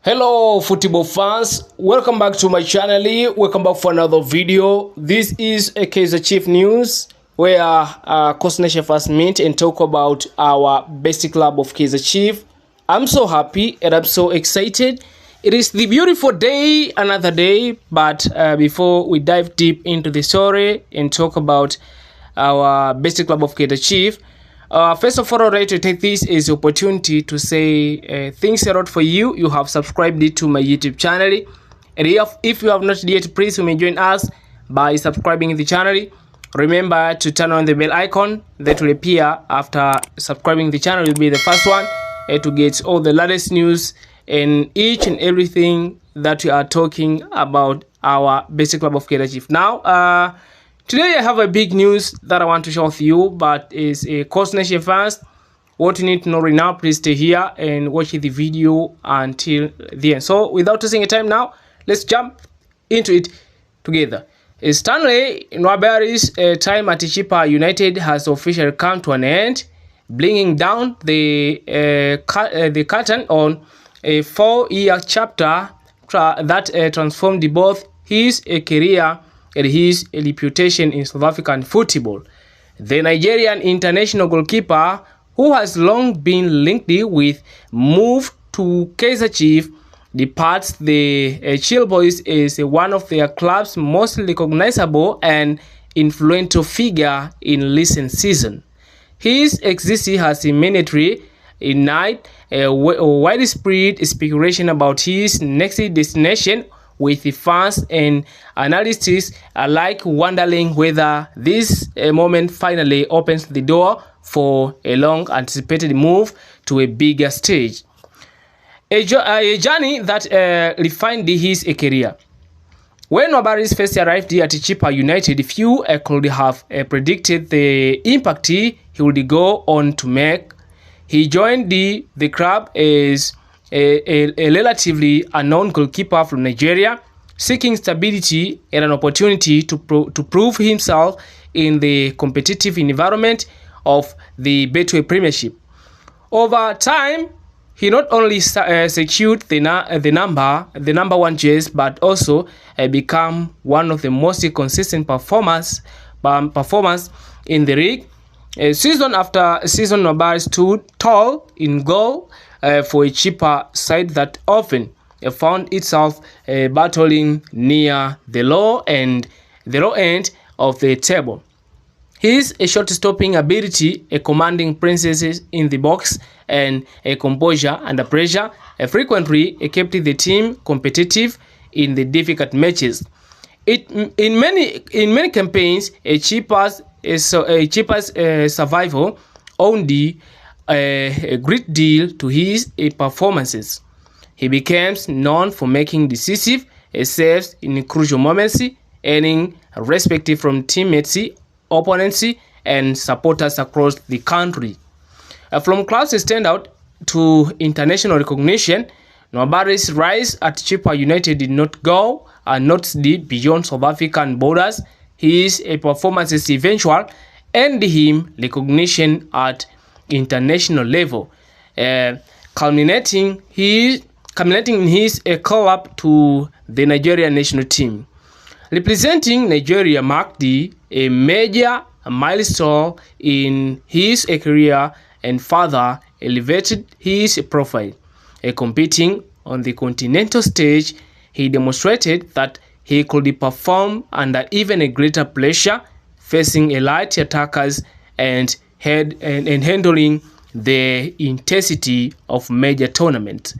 Hello football fans, welcome back to my channel. Welcome back for another video. This is a Kaizer Chiefs news where Coast Nation first meet and talk about our best club of Kaizer Chiefs. I'm so happy and I'm so excited. It is the beautiful day, another day, but before we dive deep into the story and talk about our best club of Kaizer Chiefs, first of all, I'd like to take this as an opportunity to say thanks a lot for you. You have subscribed to my YouTube channel. And if you have not yet, please join us by subscribing the channel. Remember to turn on the bell icon that will appear after subscribing the channel. You'll be the first one to get all the latest news and each and everything that we are talking about our basic club of Kaizer Chiefs. Now, today I have a big news that I want to share with you, but is a Coast Nation fans. What you need to know right now, please stay here and watch the video until the end. So without wasting any time now, let's jump into it together. Stanley Nwabali's time at Chippa United has officially come to an end, bringing down the curtain on a 4-year chapter that transformed both his career and his reputation in South African football. The Nigerian international goalkeeper, who has long been linked with move to Kaizer Chiefs, departs the Chill Boys as one of their club's most recognizable and influential figure in recent season. His exit has immediately ignited a widespread speculation about his next destination, with the fans and analysts alike wondering whether this moment finally opens the door for a long anticipated move to a bigger stage. A journey that refined his career. When Nwabali first arrived at Chippa United, few could have predicted the impact he would go on to make. He joined the club as a relatively unknown goalkeeper from Nigeria, seeking stability and an opportunity to prove himself in the competitive environment of the Betway Premiership. Over time, he not only secured the number one jersey, but also become one of the most consistent performers in the league. Season after season, Nwabali stood tall in goal for a Chippa side that often found itself battling near the low end of the table. His shot-stopping ability, a commanding presence in the box, and a composure under pressure frequently kept the team competitive in the difficult matches. In many campaigns, Chippa's survival owed a great deal to his performances. He became known for making decisive saves in crucial moments, earning respect from teammates, opponents, and supporters across the country. From club standout to international recognition, Nwabali's rise at Chippa United did not go unnoticed beyond South African borders. His performances eventually earned him recognition at international level, culminating in his call-up to the Nigerian national team. Representing Nigeria marked a major milestone in his career and further elevated his profile. Competing on the continental stage, he demonstrated that he could perform under even a greater pressure, facing elite attackers and handling the intensity of major tournaments.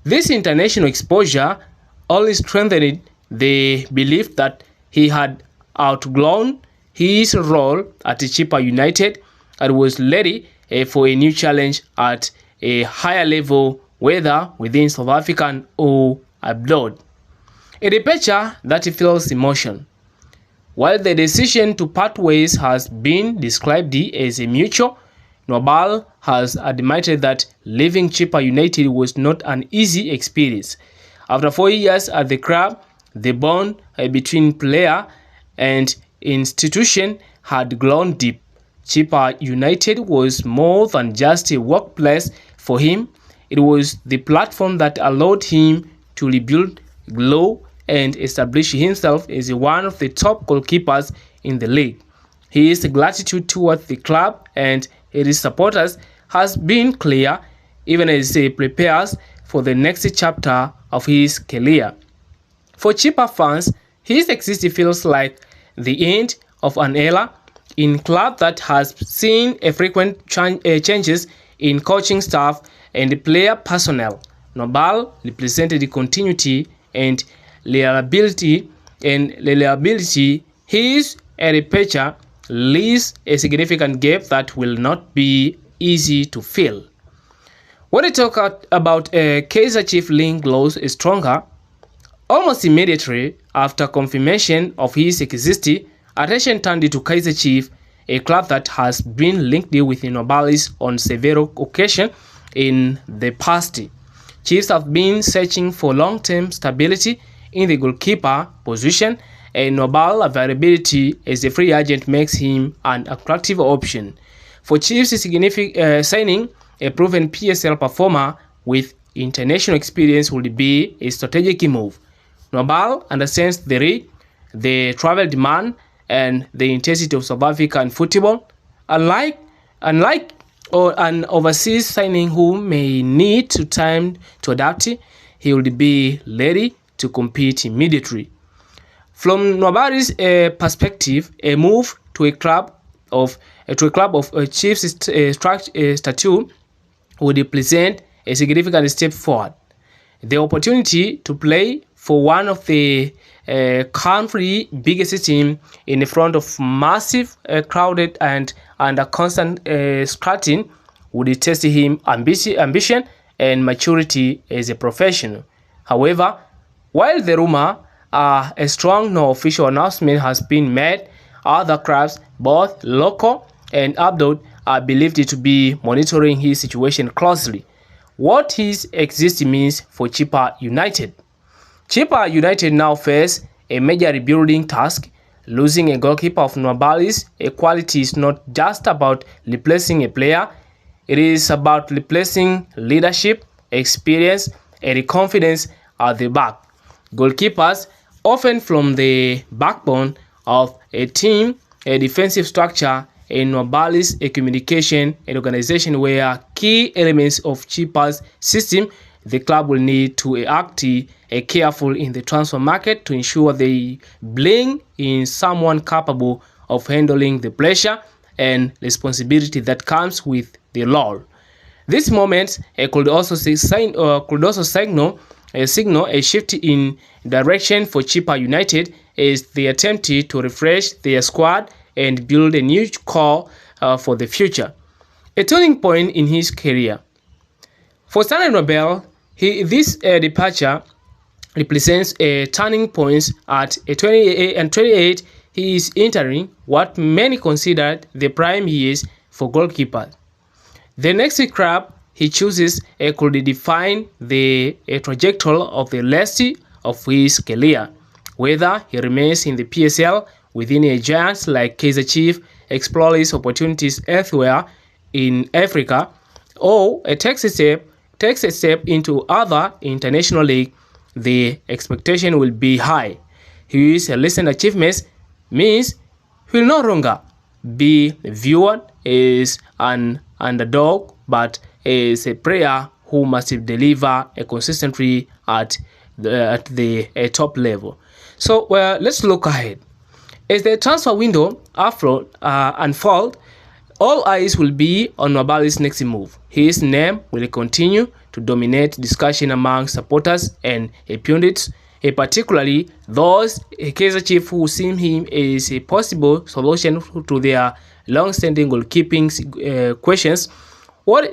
This international exposure only strengthened the belief that he had outgrown his role at Chippa United and was ready for a new challenge at a higher level, whether within South Africa or abroad. A departure that feels emotion. While the decision to part ways has been described as a mutual, Nwabali has admitted that leaving Chippa United was not an easy experience. After 4 years at the club, the bond between player and institution had grown deep. Chippa United was more than just a workplace for him. It was the platform that allowed him to rebuild, grow, and establish himself as one of the top goalkeepers in the league. His gratitude towards the club and its supporters has been clear, even as he prepares for the next chapter of his career. For Chippa fans, his exit feels like the end of an era in a club that has seen a frequent changes in coaching staff and player personnel. Nwabali represented the continuity and reliability. His departure leaves a significant gap that will not be easy to fill. When we talk about Kaizer Chiefs link grows stronger, almost immediately after confirmation of his exit, attention turned to Kaizer Chiefs, a club that has been linked with Nwabali on several occasions in the past. Chiefs have been searching for long-term stability in the goalkeeper position, and Nwabali availability as a free agent makes him an attractive option. For Chiefs, signing a proven PSL performer with international experience would be a strategic move. Nwabali understands the rate, the travel demand, and the intensity of South African football. Unlike an overseas signing who may need time to adapt, he will be ready to compete immediately. From Nwabali's perspective, a move to a club of Chiefs statue would represent a significant step forward. The opportunity to play for one of the country's biggest teams in front of massive, crowded, and under constant scrutiny would test his ambition and maturity as a professional. However, while the rumor a strong no official announcement has been made, other clubs, both local and abroad, are believed to be monitoring his situation closely. What his exit means for Chippa United. Chippa United now face a major rebuilding task. Losing a goalkeeper of Nwabali's quality is not just about replacing a player, it is about replacing leadership, experience, and confidence at the back. Goalkeepers often form the backbone of a team, a defensive structure, and Nwabali's communication and organization were key elements of Chippa's system. The club will need to act careful in the transfer market to ensure they bring in someone capable of handling the pressure and responsibility that comes with the role. This moment could also signal a shift in direction for Chippa United as they attempt to refresh their squad and build a new core for the future. A turning point in his career. For Stanley Nwabali, this departure represents a turning point. At 28, he is entering what many consider the prime years for goalkeepers. The next club he chooses could define the trajectory of the rest of his career. Whether he remains in the PSL within a giant like Kaizer Chiefs, explores opportunities elsewhere in Africa, or takes a step into other international league, the expectation will be high. His recent achievements means he will no longer be viewed as an underdog, but as a player who must deliver consistently at the top level. So let's look ahead. As the transfer window unfolds, all eyes will be on Nwabali's next move. His name will continue to dominate discussion among supporters and pundits, particularly those Kaizer Chiefs who see him as a possible solution to their long-standing goalkeeping questions. What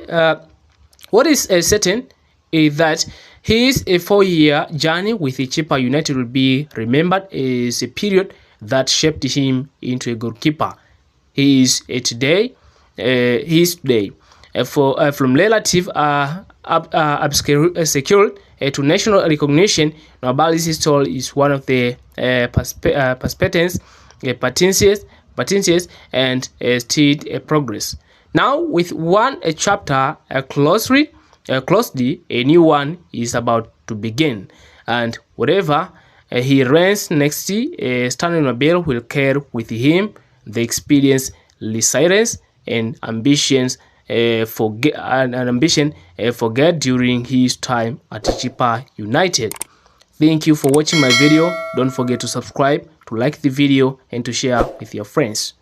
is certain is that his 4-year journey with Chippa United will be remembered as a period that shaped him into a goalkeeper he is today. From relative obscure to national recognition, Nwabali's story is one of the potentials and steady progress. Now, with one chapter closely, closely, a new one is about to begin, and whatever he runs next, Stanley Nwabali will carry with him the experience, resilience, and ambitions forget during his time at Chippa United. Thank you for watching my video. Don't forget to subscribe, to like the video, and to share with your friends.